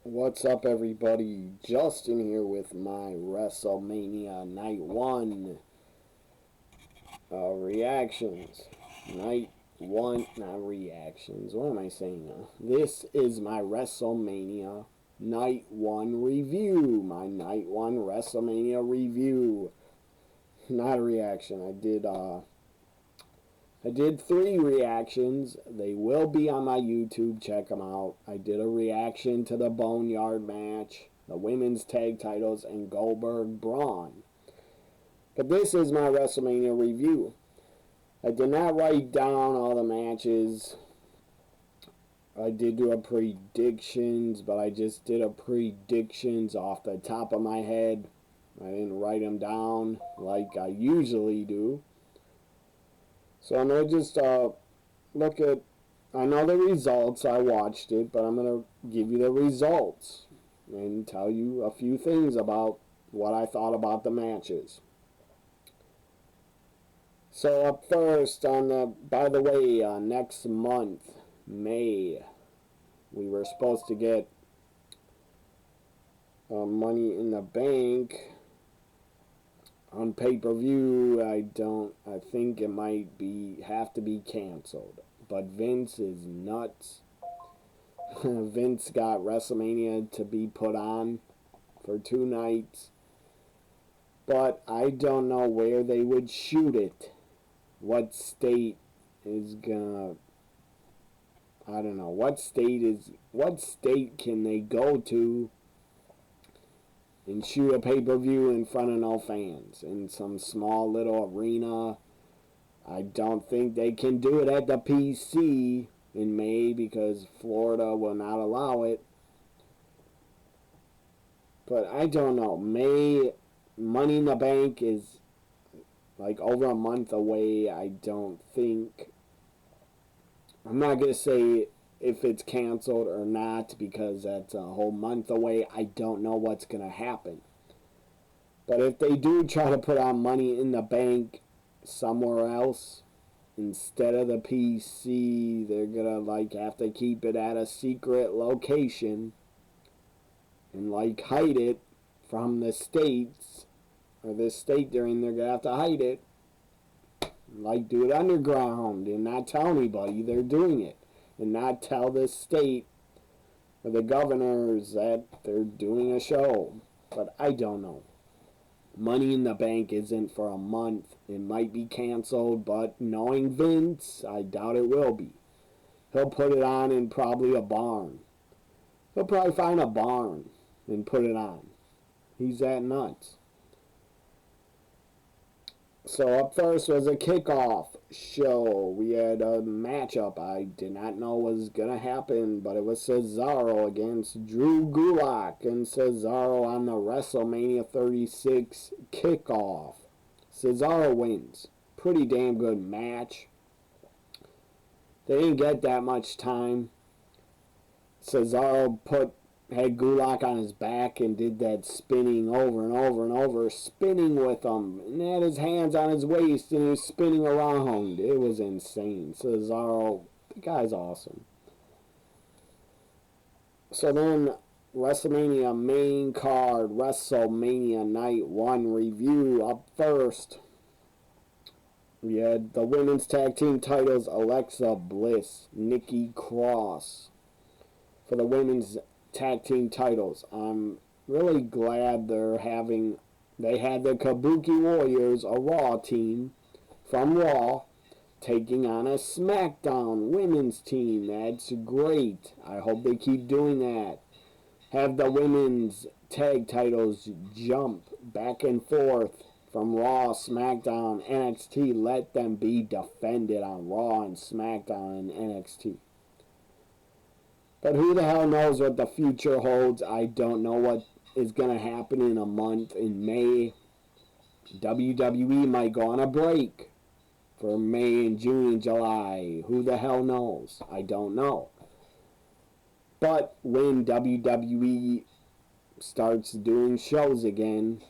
What's up, everybody? Justin here with my WrestleMania Night 1 reactions. Night 1, not reactions. What am I saying now? This is my WrestleMania Night 1 review. My Night 1 WrestleMania review. Not a reaction. I did 3 reactions. They will be on my YouTube. Check them out. I did a reaction to the Barnyard Match, the women's tag titles, and Goldberg Braun. But this is my WrestleMania review. I did not write down all the matches. I did do a predictions, but I just did a predictions off the top of my head. I didn't write them down like I usually do. So I'm going to just look at, I know the results, I watched it, but I'm going to give you the results and tell you a few things about what I thought about the matches. So up first, by the way, next month, May, we were supposed to get Money in the Bank on pay-per-view. I think it might have to be canceled. But Vince is nuts. Vince got WrestleMania to be put on for 2 nights. But I don't know where they would shoot it. What state is gonna... I don't know. What state can they go to and shoot a pay-per-view in front of no fans in some small little arena? I don't think they can do it at the PC in May because Florida will not allow it. But I don't know. May, Money in the Bank is like over a month away. I don't think... I'm not going to say if it's canceled or not because that's a whole month away. I don't know what's going to happen. But if they do try to put on Money in the Bank somewhere else instead of the PC, they're going to have to keep it at a secret location and hide it from the states, or the state they're in. They're going to have to hide it. Do it underground and not tell anybody they're doing it. And not tell the state or the governors that they're doing a show. But I don't know. Money in the Bank isn't for a month. It might be canceled, but knowing Vince, I doubt it will be. He'll put it on in probably a barn. He'll probably find a barn and put it on. He's that nuts. So up first was a kickoff show. We had a matchup I did not know was going to happen, but it was Cesaro against Drew Gulak, and Cesaro on the WrestleMania 36 kickoff. Cesaro wins. Pretty damn good match. They didn't get that much time. Cesaro had Gulak on his back and did that spinning over and over and over, spinning with him, and had his hands on his waist and he was spinning around. It was insane. Cesaro, the guy's awesome. So then, WrestleMania main card, WrestleMania Night 1 review. Up first, we had the women's tag team titles, Alexa Bliss, Nikki Cross, for the women's tag team titles. I'm really glad they had the Kabuki Warriors, a Raw team from Raw, taking on a SmackDown women's team. That's great. I hope they keep doing that. Have the women's tag titles jump back and forth from Raw, SmackDown, NXT. Let them be defended on Raw and SmackDown and NXT. But who the hell knows what the future holds? I don't know what is going to happen in a month in May. WWE might go on a break for May and June and July. Who the hell knows? I don't know. But when WWE starts doing shows again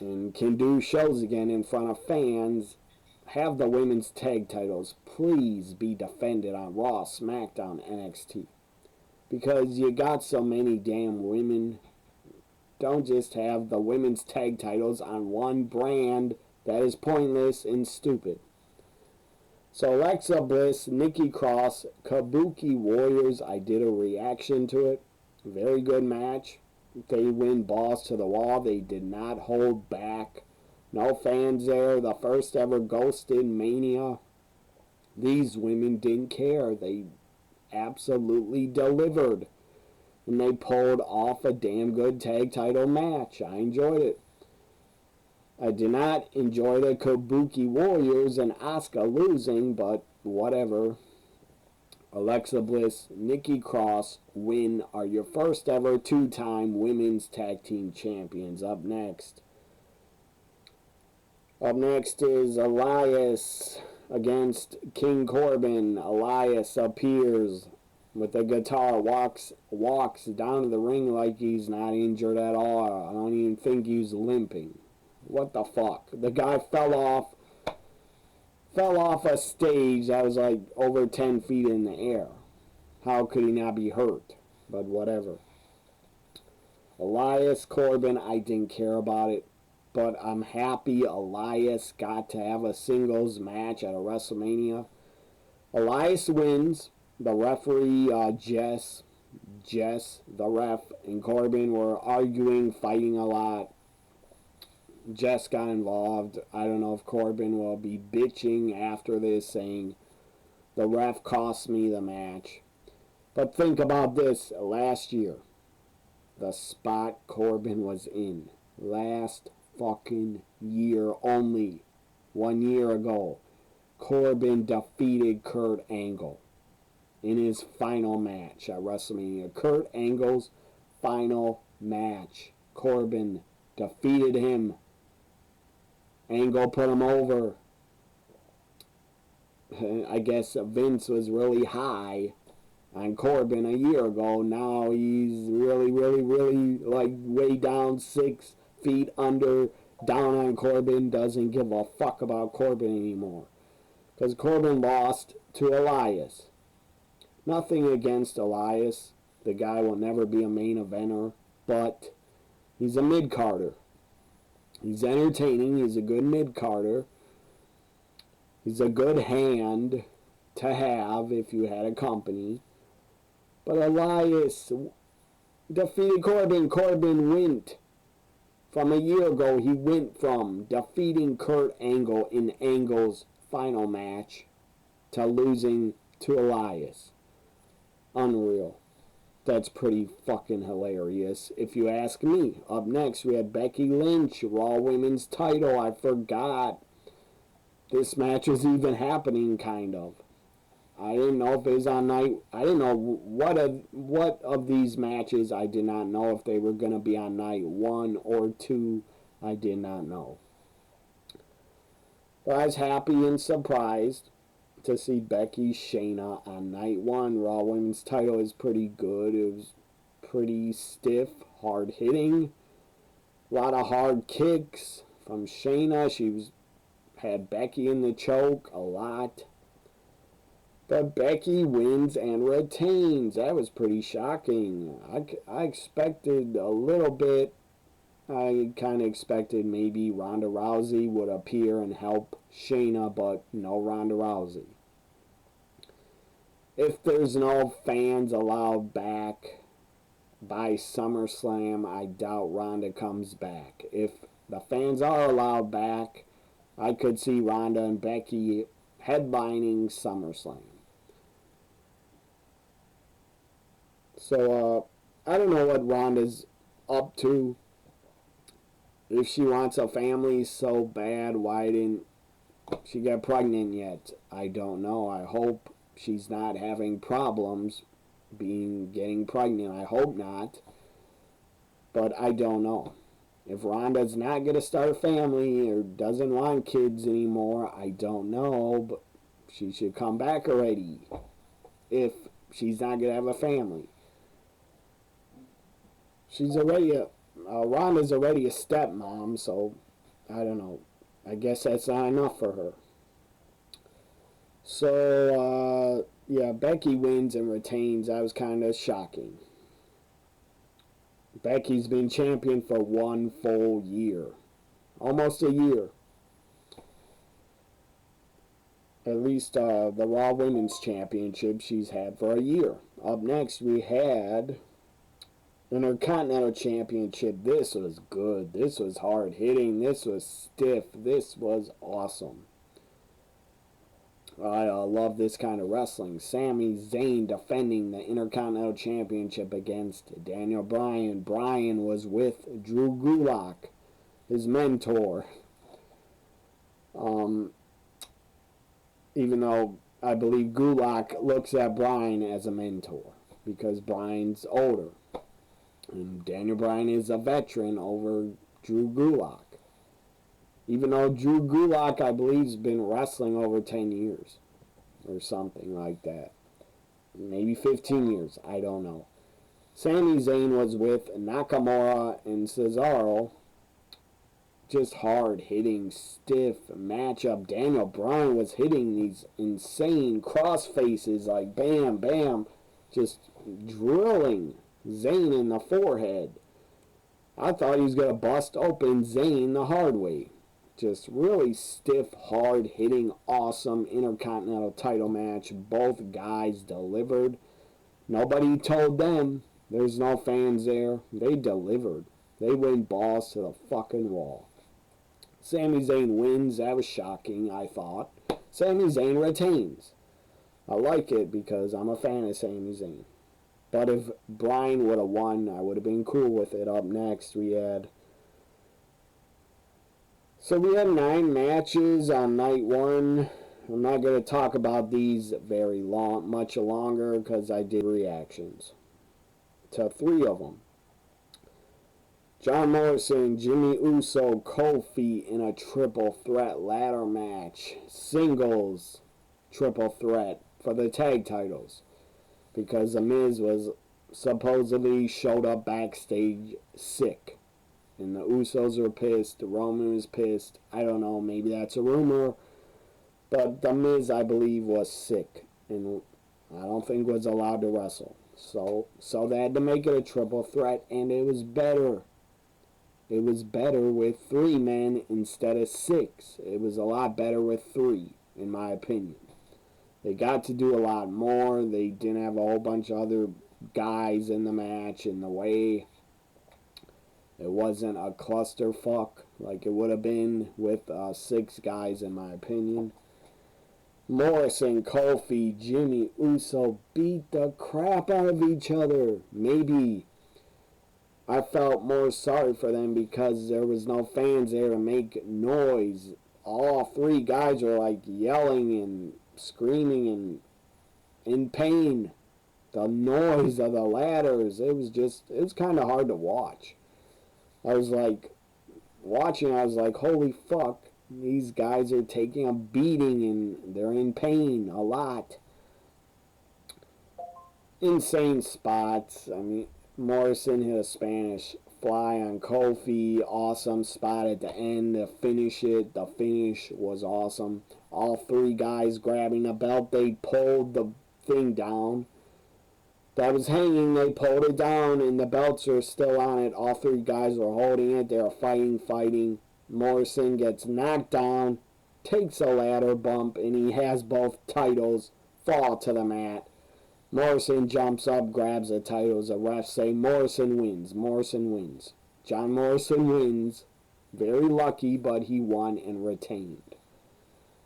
and can do shows again in front of fans, have the women's tag titles please be defended on Raw, SmackDown, NXT. because you got so many damn women. Don't just have the women's tag titles on one brand. That is pointless and stupid. So Alexa Bliss, Nikki Cross, Kabuki Warriors, I did a reaction to it. Very good match. They win balls to the wall. They did not hold back. No fans there. The first ever Ghosted Mania. These women didn't care. They absolutely delivered. And they pulled off a damn good tag title match. I enjoyed it. I did not enjoy the Kabuki Warriors and Asuka losing, but whatever. Alexa Bliss, Nikki Cross win are your first ever two-time women's tag team champions. Up next is Elias against King Corbin. Elias appears with a guitar, walks down to the ring like he's not injured at all. I don't even think he's limping. What the fuck? The guy fell off a stage that was like over 10 feet in the air. How could he not be hurt? But whatever. Elias, Corbin, I didn't care about it. But I'm happy Elias got to have a singles match at a WrestleMania. Elias wins. The referee, Jess, the ref, and Corbin were arguing, fighting a lot. Jess got involved. I don't know if Corbin will be bitching after this, saying the ref cost me the match. But think about this. Last year, the spot Corbin was in. Last fucking year only. 1 year ago, Corbin defeated Kurt Angle in his final match at WrestleMania. Kurt Angle's final match. Corbin defeated him. Angle put him over. I guess Vince was really high on Corbin a year ago. Now he's really like way down 6 feet under, down on Corbin. Doesn't give a fuck about Corbin anymore. Because Corbin lost to Elias. Nothing against Elias. The guy will never be a main eventer. But he's a mid-carder. He's entertaining. He's a good mid-carder. He's a good hand to have if you had a company. But Elias defeated Corbin. Corbin went from a year ago. He went from defeating Kurt Angle in Angle's final match to losing to Elias. Unreal. That's pretty fucking hilarious, if you ask me. Up next, we had Becky Lynch, Raw Women's title. I forgot this match was even happening, kind of. I didn't know if it was on night. I didn't know what of these matches. I did not know if they were going to be on night 1 or 2. I did not know. But I was happy and surprised to see Becky Shayna on night 1. Raw Women's title is pretty good. It was pretty stiff, hard hitting. A lot of hard kicks from Shayna. She had Becky in the choke a lot. But Becky wins and retains. That was pretty shocking. I expected a little bit. I kind of expected maybe Ronda Rousey would appear and help Shayna, but no Ronda Rousey. If there's no fans allowed back by SummerSlam, I doubt Ronda comes back. If the fans are allowed back, I could see Ronda and Becky headlining SummerSlam. So, I don't know what Ronda's up to. If she wants a family so bad, why didn't she get pregnant yet? I don't know. I hope she's not having problems getting pregnant. I hope not. But I don't know. If Ronda's not going to start a family or doesn't want kids anymore, I don't know. But she should come back already if she's not going to have a family. Ronda's already a stepmom, so I don't know. I guess that's not enough for her. So, Yeah, Becky wins and retains. That was kind of shocking. Becky's been champion for 1 full year. Almost a year. At least the Raw Women's Championship she's had for a year. Up next, we had Intercontinental Championship. This was good. This was hard hitting. This was stiff. This was awesome. I love this kind of wrestling. Sami Zayn defending the Intercontinental Championship against Daniel Bryan. Bryan was with Drew Gulak, his mentor. Even though I believe Gulak looks at Bryan as a mentor because Bryan's older. And Daniel Bryan is a veteran over Drew Gulak. Even though Drew Gulak, I believe, has been wrestling over 10 years or something like that. Maybe 15 years. I don't know. Sami Zayn was with Nakamura and Cesaro. Just hard-hitting, stiff matchup. Daniel Bryan was hitting these insane cross-faces like bam, bam. Just drilling Zayn in the forehead. I thought he was going to bust open Zayn the hard way. Just really stiff, hard-hitting, awesome Intercontinental title match. Both guys delivered. Nobody told them. There's no fans there. They delivered. They went balls to the fucking wall. Sami Zayn wins. That was shocking, I thought. Sami Zayn retains. I like it because I'm a fan of Sami Zayn. But if Bryan would have won, I would have been cool with it. Up next, we had 9 matches on night 1. I'm not going to talk about these much longer because I did reactions to 3 of them. John Morrison, Jimmy Uso, Kofi in a triple threat ladder match. Singles triple threat for the tag titles. Because The Miz was supposedly showed up backstage sick. And the Usos were pissed. Roman was pissed. I don't know. Maybe that's a rumor. But The Miz, I believe, was sick. And I don't think was allowed to wrestle. So they had to make it a triple threat. And it was better. It was better with 3 men instead of 6. It was a lot better with 3, in my opinion. They got to do a lot more. They didn't have a whole bunch of other guys in the match in the way. It wasn't a clusterfuck like it would have been with 6 guys, in my opinion. Morrison, Kofi, Jimmy Uso beat the crap out of each other. Maybe I felt more sorry for them because there was no fans there to make noise. All 3 guys were like yelling and screaming and in pain. The noise of the ladders, it was kind of hard to watch. I was like, watching, I was like, holy fuck, these guys are taking a beating and they're in pain a lot. Insane spots. I mean, Morrison hit a Spanish fly on Kofi. Awesome spot at the end to finish it. The finish was awesome. All 3 guys grabbing the belt. They pulled the thing down. That was hanging. They pulled it down and the belts are still on it. All 3 guys were holding it. They were fighting. Morrison gets knocked down. Takes a ladder bump and he has both titles fall to the mat. Morrison jumps up, grabs the titles. The refs say Morrison wins. Morrison wins. John Morrison wins. Very lucky, but he won and retained.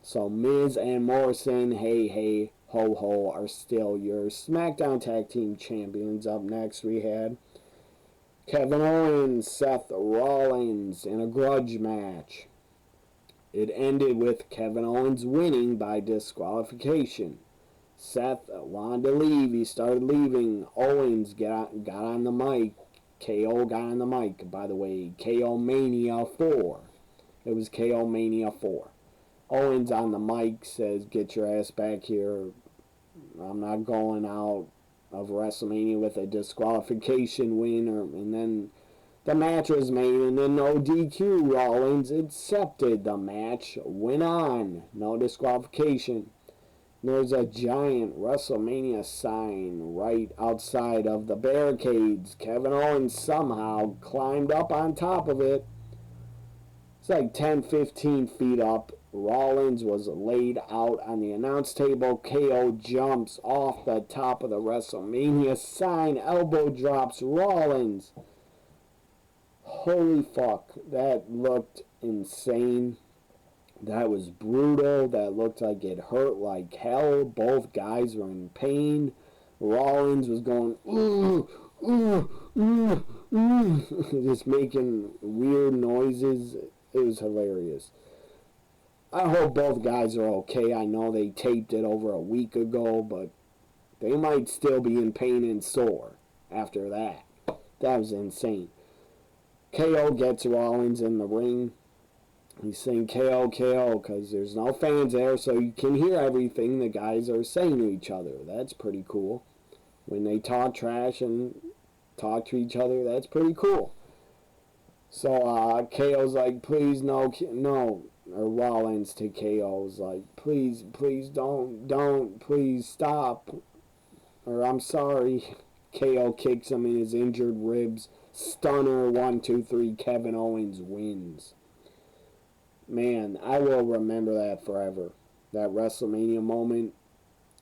So Miz and Morrison, hey, hey, ho, ho, are still your SmackDown Tag Team Champions. Up next, we had Kevin Owens, Seth Rollins in a grudge match. It ended with Kevin Owens winning by disqualification. Seth wanted to leave. He started leaving. Owens got on the mic. KO got on the mic, by the way. KO Mania 4. It was KO Mania 4. Owens on the mic says, get your ass back here. I'm not going out of WrestleMania with a disqualification win. And then the match was made, and then no DQ. Rollins accepted the match. Went on. No disqualification. There's a giant WrestleMania sign right outside of the barricades. Kevin Owens somehow climbed up on top of it. It's like 10, 15 feet up. Rollins was laid out on the announce table. KO jumps off the top of the WrestleMania sign. Elbow drops Rollins. Holy fuck. That looked insane. That was brutal. That looked like it hurt like hell. Both guys were in pain. Rollins was going, ooh, ooh, ooh, ooh, just making weird noises. It was hilarious. I hope both guys are okay. I know they taped it over a week ago, but they might still be in pain and sore after that. That was insane. KO gets Rollins in the ring. He's saying KO, KO, because there's no fans there, so you can hear everything the guys are saying to each other. That's pretty cool. When they talk trash and talk to each other, that's pretty cool. So KO's like, please, no, no. Or Rollins to KO's like, please, please, don't, please stop. Or I'm sorry. KO kicks him in his injured ribs. Stunner, 1, 2, 3. Kevin Owens wins. Man, I will remember that forever. That WrestleMania moment.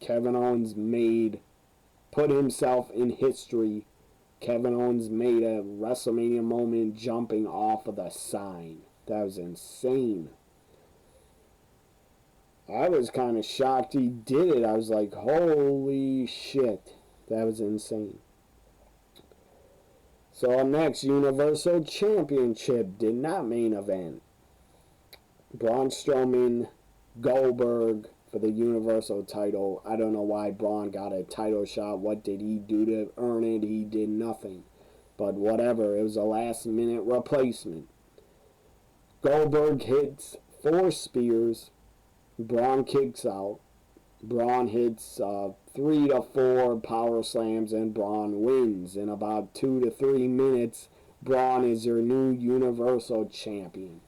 Kevin Owens put himself in history. Kevin Owens made a WrestleMania moment jumping off of the sign. That was insane. I was kind of shocked he did it. I was like, holy shit. That was insane. So up next, Universal Championship did not main event. Braun Strowman, Goldberg for the Universal title. I don't know why Braun got a title shot. What did he do to earn it? He did nothing. But whatever. It was a last-minute replacement. Goldberg hits 4 spears. Braun kicks out. Braun hits 3 to 4 power slams, and Braun wins. In about 2 to 3 minutes, Braun is your new Universal Champion.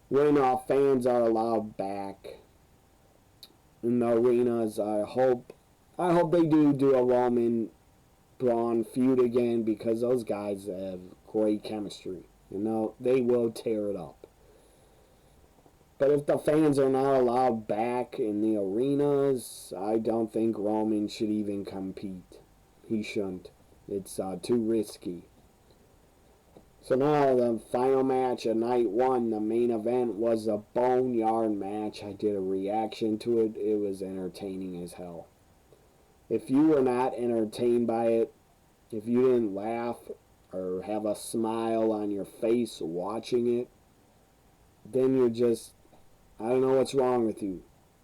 When fans are allowed back in the arenas, I hope they do a Roman Braun feud again, because those guys have great chemistry. You know, they will tear it up. But if the fans are not allowed back in the arenas, I don't think Roman should even compete. He shouldn't. It's too risky. So now the final match of night 1, the main event, was a Barnyard Match. I did a reaction to it. It was entertaining as hell. If you were not entertained by it, if you didn't laugh or have a smile on your face watching it, then you're just, I don't know what's wrong with you.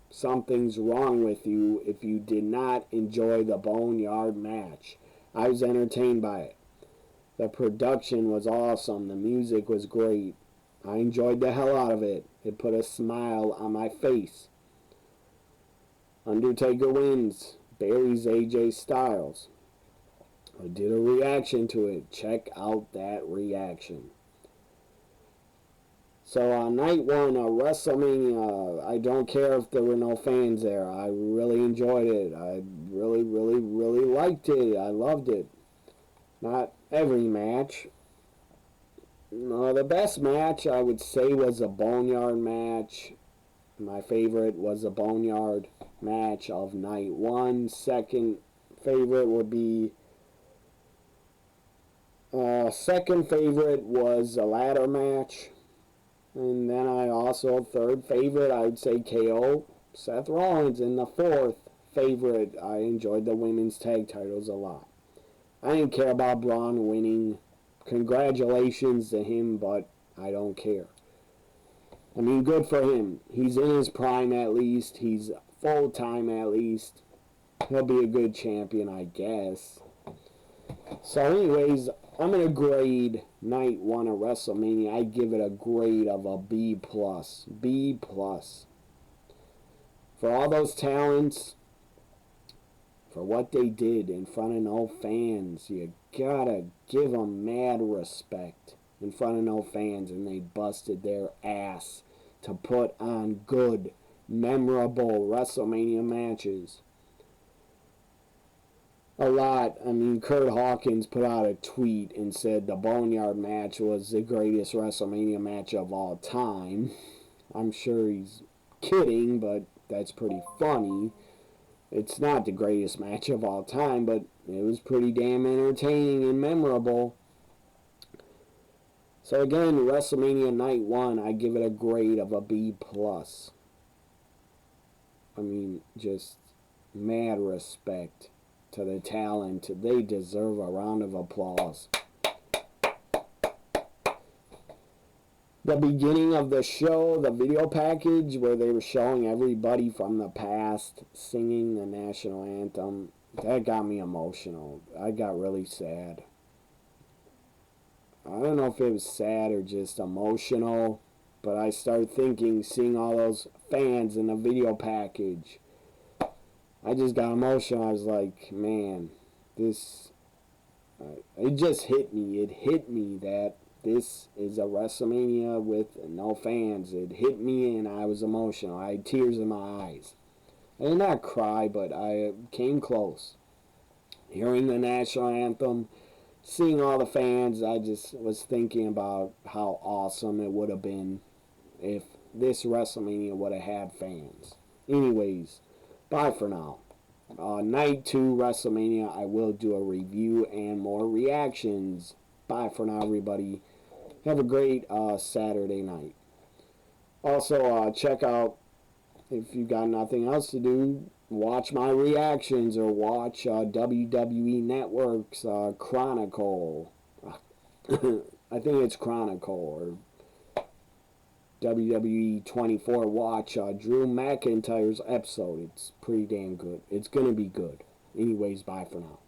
Something's wrong with you if you did not enjoy the Barnyard Match. I was entertained by it. The production was awesome. The music was great. I enjoyed the hell out of it. It put a smile on my face. Undertaker wins. Buries AJ Styles. I did a reaction to it. Check out that reaction. So on night 1 of WrestleMania, I don't care if there were no fans there. I really enjoyed it. I really, really, really liked it. I loved it. Not every match. No, the best match I would say was a Barnyard Match. My favorite was a Barnyard Match of night 1. Second favorite would be... second favorite was a ladder match. And then I also, third favorite, I would say KO, Seth Rollins. And the fourth favorite, I enjoyed the women's tag titles a lot. I didn't care about Braun winning. Congratulations to him, but I don't care. I mean, good for him. He's in his prime at least. He's full-time at least. He'll be a good champion, I guess. So anyways, I'm going to grade night 1 of WrestleMania. I give it a grade of a B+. B+. For all those talents, for what they did in front of no fans, you gotta give them mad respect in front of no fans, and they busted their ass to put on good memorable WrestleMania matches. A lot. I mean, Curt Hawkins put out a tweet and said the Barnyard match was the greatest WrestleMania match of all time. I'm sure he's kidding, but that's pretty funny. It's not the greatest match of all time, but it was pretty damn entertaining and memorable. So again, WrestleMania Night 1, I give it a grade of a B+. I mean, just mad respect to the talent. They deserve a round of applause. The beginning of the show, the video package where they were showing everybody from the past singing the national anthem, that got me emotional. I got really sad. I don't know if it was sad or just emotional, but I started thinking, seeing all those fans in the video package, I just got emotional. I was like, man, this, it just hit me. It hit me that this is a WrestleMania with no fans. It hit me and I was emotional. I had tears in my eyes. I did not cry, but I came close. Hearing the national anthem, seeing all the fans, I just was thinking about how awesome it would have been if this WrestleMania would have had fans. Anyways, bye for now. Night 2 WrestleMania, I will do a review and more reactions. Bye for now, everybody. Have a great Saturday night. Also, check out, if you got nothing else to do, watch my reactions or watch WWE Network's Chronicle. I think it's Chronicle or WWE 24. Watch Drew McIntyre's episode. It's pretty damn good. It's going to be good. Anyways, bye for now.